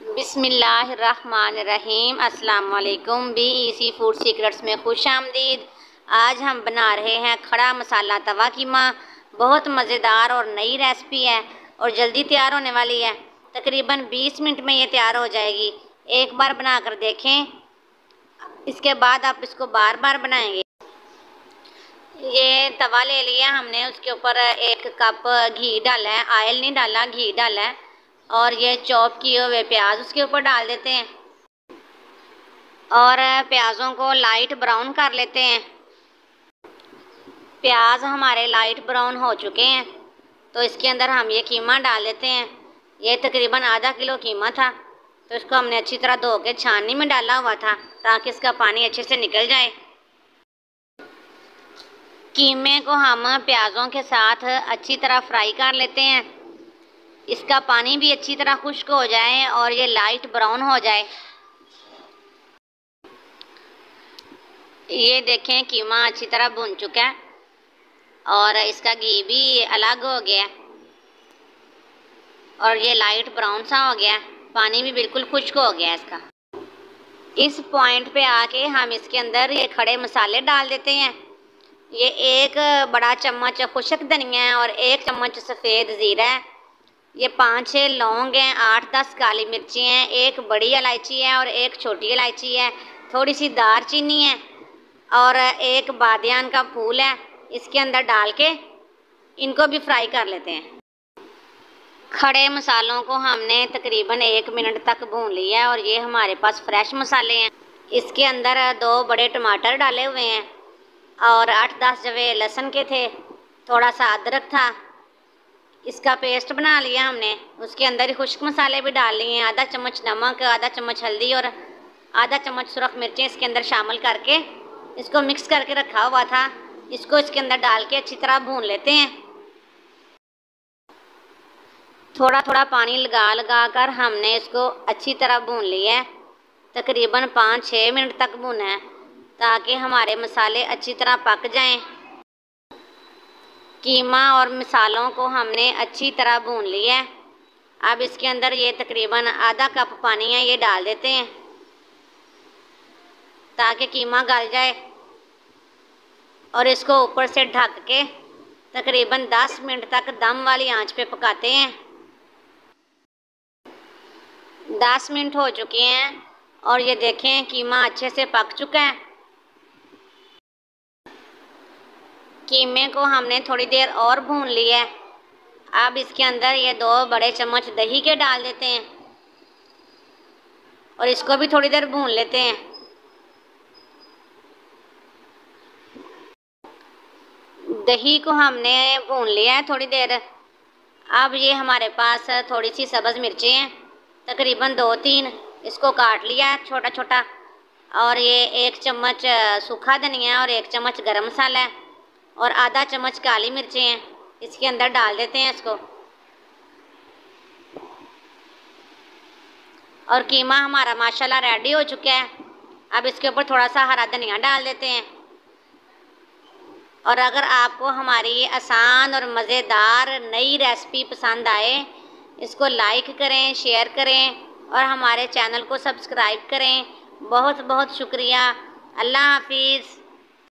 बिस्मिल्लाहिर्रहमानिर्रहीम। अस्सलाम वालेकुम। BEC फूड सीक्रेट्स में खुश आमदीद। आज हम बना रहे हैं खड़ा मसाला तवा कीमा। बहुत मज़ेदार और नई रेसिपी है और जल्दी तैयार होने वाली है। तकरीबन 20 मिनट में ये तैयार हो जाएगी। एक बार बना कर देखें, इसके बाद आप इसको बार बार बनाएंगे। ये तवा ले लिया हमने, उसके ऊपर 1 कप घी डाला है। ऑयल नहीं डाला, घी डाला है। और ये चॉप किए हुए प्याज उसके ऊपर डाल देते हैं और प्याज़ों को लाइट ब्राउन कर लेते हैं। प्याज हमारे लाइट ब्राउन हो चुके हैं तो इसके अंदर हम ये कीमा डाल देते हैं। ये तकरीबन आधा किलो कीमा था तो इसको हमने अच्छी तरह धो के छाननी में डाला हुआ था ताकि इसका पानी अच्छे से निकल जाए। कीमे को हम प्याज़ों के साथ अच्छी तरह फ्राई कर लेते हैं। इसका पानी भी अच्छी तरह खुश्क हो जाए और ये लाइट ब्राउन हो जाए। ये देखें, कीमा अच्छी तरह भुन चुका है और इसका घी भी अलग हो गया और ये लाइट ब्राउन सा हो गया। पानी भी बिल्कुल खुश्क हो गया इसका। इस पॉइंट पे आके हम इसके अंदर ये खड़े मसाले डाल देते हैं। ये 1 बड़ा चम्मच खुश्क धनिया है और 1 चम्मच सफ़ेद ज़ीरा है। ये 5-6 लौंग हैं, 8-10 काली मिर्ची हैं, 1 बड़ी इलायची है और 1 छोटी इलायची है, थोड़ी सी दालचीनी है और 1 बादियान का फूल है। इसके अंदर डाल के इनको भी फ्राई कर लेते हैं। खड़े मसालों को हमने तकरीबन 1 मिनट तक भून लिया है और ये हमारे पास फ्रेश मसाले हैं। इसके अंदर 2 बड़े टमाटर डाले हुए हैं और 8-10 जवे लहसुन के थे, थोड़ा सा अदरक था। इसका पेस्ट बना लिया हमने। उसके अंदर ही खुश्क मसाले भी डाल लिए हैं। आधा चम्मच नमक, आधा चम्मच हल्दी और आधा चम्मच सुरख मिर्चें इसके अंदर शामिल करके इसको मिक्स करके रखा हुआ था। इसको इसके अंदर डाल के अच्छी तरह भून लेते हैं। थोड़ा थोड़ा पानी लगा लगा कर हमने इसको अच्छी तरह भून लिया है। तकरीबन 5-6 मिनट तक भूना है ताकि हमारे मसाले अच्छी तरह पक जाएं। कीमा और मसालों को हमने अच्छी तरह भून लिया है। अब इसके अंदर ये तकरीबन आधा कप पानी है, ये डाल देते हैं ताकि कीमा गल जाए और इसको ऊपर से ढक के तकरीबन 10 मिनट तक दम वाली आंच पे पकाते हैं। 10 मिनट हो चुके हैं और ये देखें, कीमा अच्छे से पक चुका है। कीमे को हमने थोड़ी देर और भून लिया है। अब इसके अंदर ये 2 बड़े चम्मच दही के डाल देते हैं और इसको भी थोड़ी देर भून लेते हैं। दही को हमने भून लिया है थोड़ी देर। अब ये हमारे पास थोड़ी सी सब्ज़ मिर्चें हैं, तकरीबन 2-3, इसको काट लिया है छोटा छोटा। और ये 1 चम्मच सूखा धनिया और 1 चम्मच गरम मसाला है और आधा चम्मच काली मिर्चें हैं। इसके अंदर डाल देते हैं इसको। और कीमा हमारा माशाल्लाह रेडी हो चुका है। अब इसके ऊपर थोड़ा सा हरा धनिया डाल देते हैं। और अगर आपको हमारी ये आसान और मज़ेदार नई रेसिपी पसंद आए, इसको लाइक करें, शेयर करें और हमारे चैनल को सब्सक्राइब करें। बहुत बहुत शुक्रिया। अल्लाह हाफिज़।